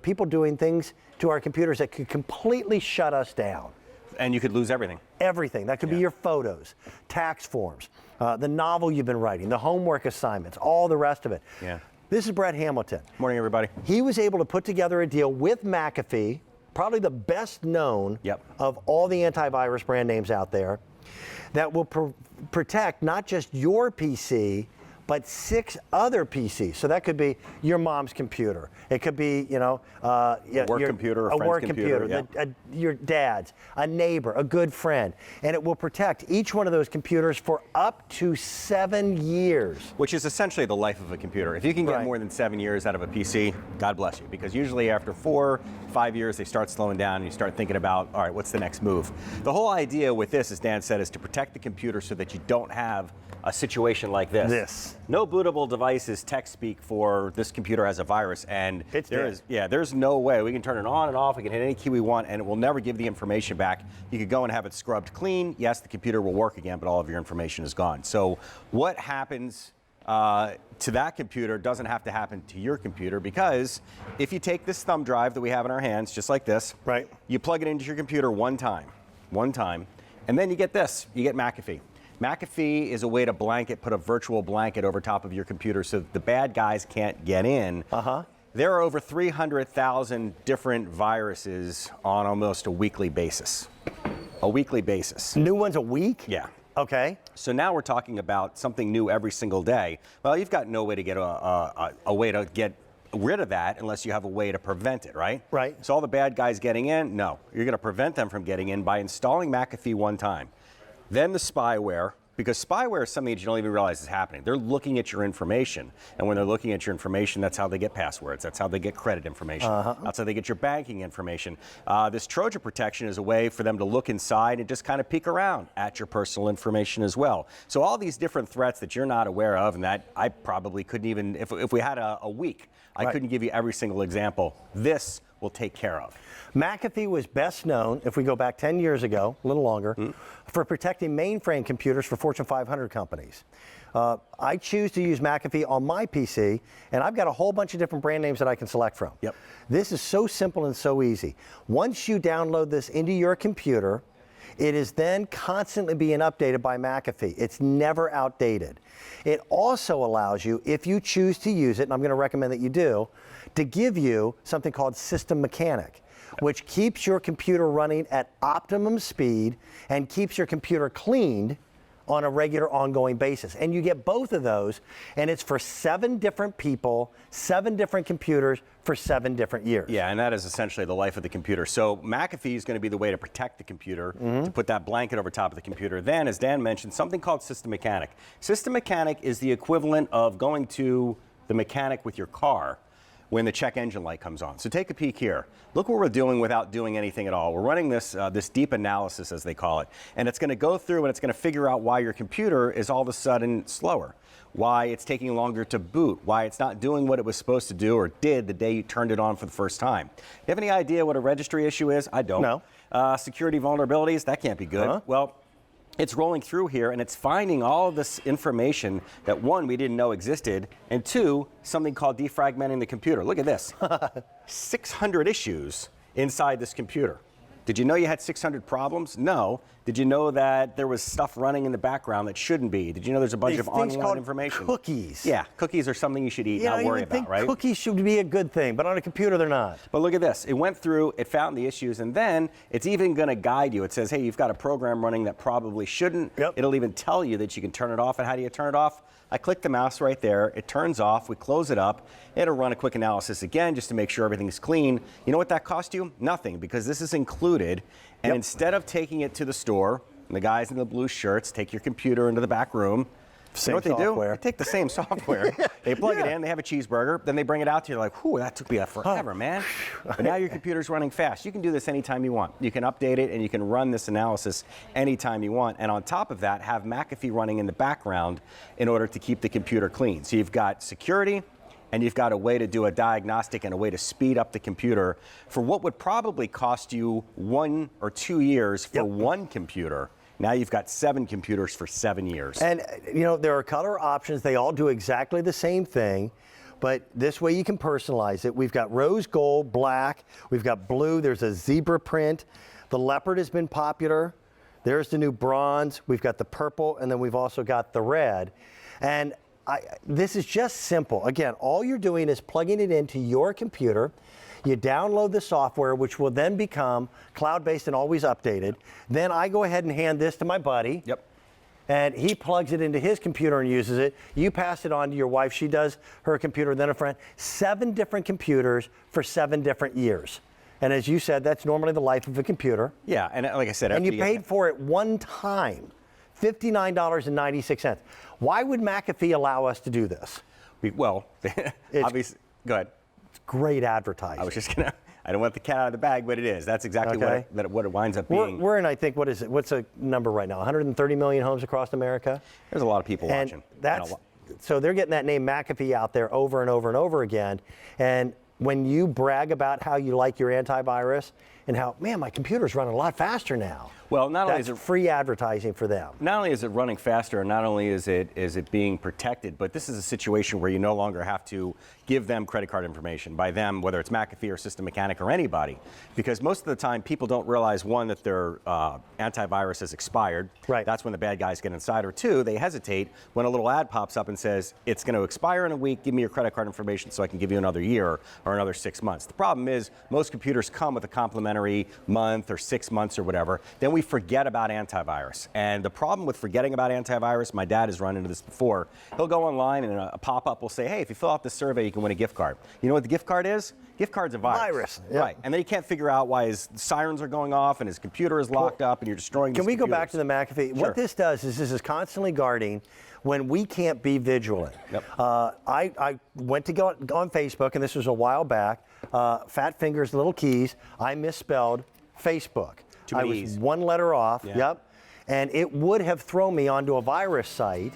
people doing things to our computers that could completely shut us down. And you could lose everything. Everything. That could be your photos, tax forms, the novel you've been writing, the homework assignments, all the rest of it. Yeah. This is Brett Hamilton. Morning, everybody. He was able to put together a deal with McAfee, probably the best known of all the antivirus brand names out there, that will protect not just your PC, but 6 other PCs. So that could be your mom's computer. It could be, a work computer, a friend's computer, your dad's, a neighbor, a good friend. And it will protect each one of those computers for up to 7 years. Which is essentially the life of a computer. If you can get more than 7 years out of a PC, God bless you. Because usually after 4, 5 years, they start slowing down and you start thinking about, all right, what's the next move? The whole idea with this, as Dan said, is to protect the computer so that you don't have a situation like this. No bootable device is tech speak for this computer has a virus, and there's no way. We can turn it on and off, we can hit any key we want, and it will never give the information back. You could go and have it scrubbed clean. Yes, the computer will work again, but all of your information is gone. So what happens to that computer doesn't have to happen to your computer, because if you take this thumb drive that we have in our hands, just like this, you plug it into your computer one time, and then you get this, you get McAfee. McAfee is a way to put a virtual blanket over top of your computer so that the bad guys can't get in. There are over 300,000 different viruses on almost a weekly basis. New ones a week? Yeah. Okay. So now we're talking about something new every single day. Well, you've got no way to get a way to get rid of that unless you have a way to prevent it, right? Right. So all the bad guys getting in, no. You're going to prevent them from getting in by installing McAfee one time. Then the spyware, because spyware is something that you don't even realize is happening. They're looking at your information, and when they're looking at your information, that's how they get passwords, that's how they get credit information, that's how they get your banking information. This Trojan protection is a way for them to look inside and just kind of peek around at your personal information as well. So all these different threats that you're not aware of, and that I probably couldn't even, if we had a week, I couldn't give you every single example. This will take care of. McAfee was best known, if we go back 10 years ago, a little longer, for protecting mainframe computers for Fortune 500 companies. I choose to use McAfee on my PC, and I've got a whole bunch of different brand names that I can select from. This is so simple and so easy. Once you download this into your computer, it is then constantly being updated by McAfee. It's never outdated. It also allows you, if you choose to use it, and I'm going to recommend that you do, to give you something called System Mechanic, which keeps your computer running at optimum speed and keeps your computer cleaned on a regular ongoing basis. And you get both of those, and it's for 7 different people, 7 different computers for 7 different years. Yeah, and that is essentially the life of the computer. So McAfee is going to be the way to protect the computer, to put that blanket over top of the computer. Then, as Dan mentioned, something called System Mechanic. System Mechanic is the equivalent of going to the mechanic with your car when the check engine light comes on. So take a peek here. Look what we're doing without doing anything at all. We're running this deep analysis, as they call it, and it's going to go through and it's going to figure out why your computer is all of a sudden slower, why it's taking longer to boot, why it's not doing what it was supposed to do or did the day you turned it on for the first time. You have any idea what a registry issue is? I don't. No. Security vulnerabilities? That can't be good. Well, it's rolling through here and it's finding all of this information that, 1, we didn't know existed, and 2, something called defragmenting the computer. Look at this. 600 issues inside this computer. Did you know you had 600 problems? No. Did you know that there was stuff running in the background that shouldn't be? Did you know there's a bunch of unwanted information? Cookies. Yeah, cookies are something you should eat, not worry about, right? Cookies should be a good thing, but on a computer they're not. But look at this. It went through, it found the issues, and then it's even going to guide you. It says, hey, you've got a program running that probably shouldn't. It'll even tell you that you can turn it off. And how do you turn it off? I click the mouse right there. It turns off. We close it up. It'll run a quick analysis again just to make sure everything's clean. You know what that cost you? Nothing, because this is included. And instead of taking it to the store, and the guys in the blue shirts take your computer into the back room. You know what they do? They take the same software. They plug it in, they have a cheeseburger, then they bring it out to you like, whew, that took me forever, man. But now your computer's running fast. You can do this anytime you want. You can update it and you can run this analysis anytime you want. And on top of that, have McAfee running in the background in order to keep the computer clean. So you've got security, and you've got a way to do a diagnostic and a way to speed up the computer for what would probably cost you 1 or 2 years for one computer. Now you've got 7 computers for 7 years. And, you know, there are color options. They all do exactly the same thing. but this way you can personalize it. We've got rose gold, black, we've got blue, there's a zebra print. The leopard has been popular. There's the new bronze, we've got the purple, and then we've also got the red. And this is just simple. Again, all you're doing is plugging it into your computer. You download the software, which will then become cloud-based and always updated. Then I go ahead and hand this to my buddy. Yep. And he plugs it into his computer and uses it. You pass it on to your wife. She does her computer, then a friend. 7 different computers for 7 different years. And as you said, that's normally the life of a computer. Yeah, and like I said, and you paid for it one time, $59.96. Why would McAfee allow us to do this? Obviously, go ahead. It's great advertising. I was just gonna. I don't want the cat out of the bag, but it is. That's exactly what it winds up being. We're in, I think, what is it? What's a number right now? 130 million homes across America? There's a lot of people watching. So they're getting that name McAfee out there over and over and over again. And when you brag about how you like your antivirus and how, man, my computer's running a lot faster now. Well, not only is it free advertising for them. Not only is it running faster, and not only is it being protected, but this is a situation where you no longer have to give them credit card information. By them, whether it's McAfee or System Mechanic or anybody, because most of the time people don't realize, one, that their antivirus has expired. Right. That's when the bad guys get inside. Or two, they hesitate when a little ad pops up and says, it's going to expire in a week, give me your credit card information so I can give you another year or another 6 months. The problem is most computers come with a complimentary month or 6 months or whatever. Then we forget about antivirus. And the problem with forgetting about antivirus, my dad has run into this before. He'll go online and a pop-up will say, hey, if you fill out this survey, you can win a gift card. You know what the gift card is? Gift card's a virus. Yeah. Right. And then he can't figure out why his sirens are going off and his computer is locked up and you're destroying his computers. Can we go back to the McAfee? Sure. What this does is this is constantly guarding when we can't be vigilant. Yep. I went to go on Facebook, and this was a while back, fat fingers, little keys. I misspelled Facebook. I was one letter off. Yeah. Yep. And it would have thrown me onto a virus site,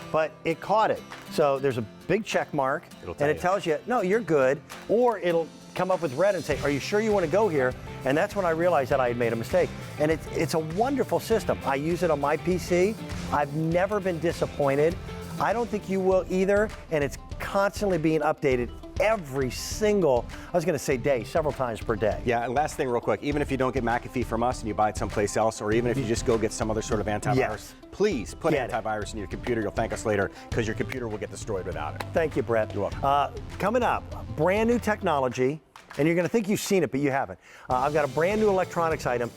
but it caught it. So there's a big check mark, and it tells you, no, you're good. Or it'll come up with red and say, are you sure you want to go here? And that's when I realized that I had made a mistake. And it's a wonderful system. I use it on my PC. I've never been disappointed. I don't think you will either, and it's constantly being updated every single, I was going to say day, several times per day. Yeah, and last thing real quick, even if you don't get McAfee from us and you buy it someplace else, or even if you just go get some other sort of antivirus, please put antivirus in your computer. You'll thank us later because your computer will get destroyed without it. Thank you, Brett. You're welcome. Coming up, brand new technology, and you're going to think you've seen it, but you haven't. I've got a brand new electronics item